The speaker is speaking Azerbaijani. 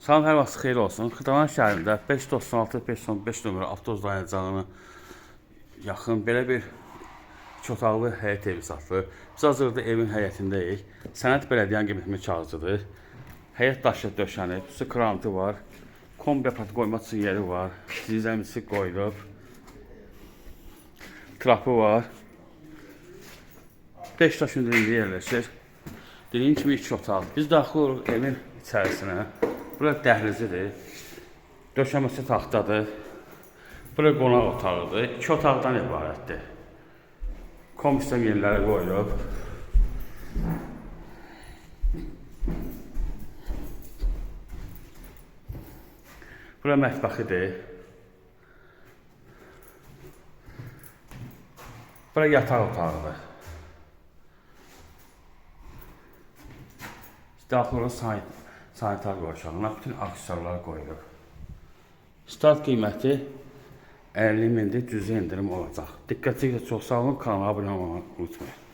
Salam, hər vaxt xeyir olsun. Xırdalan şəhərində 596-515 nömrə avtobus dayanacağına yaxın belə bir 2 otaqlı həyət evi satılır. Biz hazırda evin həyətindəyik. Sənəd Bələdiyyənin qiymətli kağızıdır. Həyət daşı döşənib, su krantı var, kombi aparatı qoyma üçün yeri var, zirzəmisi qoyulub, trapı var. 5 daş hündürlüyündə yerləşir. Dediyim kimi 2 otaq. Biz daxil oluruq evin içərisinə. Bura dəhlizidir. Döşəməsi taxtadır. Bura qonaq otağıdır. 2 otaqdan ibarətdir. Kombi yerləri qoyulub. Bura mətbəxidir. Bura yataq otağıdır. Daxil oluruq sanitar qoşağına bütün aksesuarlar qoyulub. Start qiyməti 50 mindir, cüzi indirim olacaq. Diqqətinizə çox sağ olun, kanala abunə olmayı unutmayın.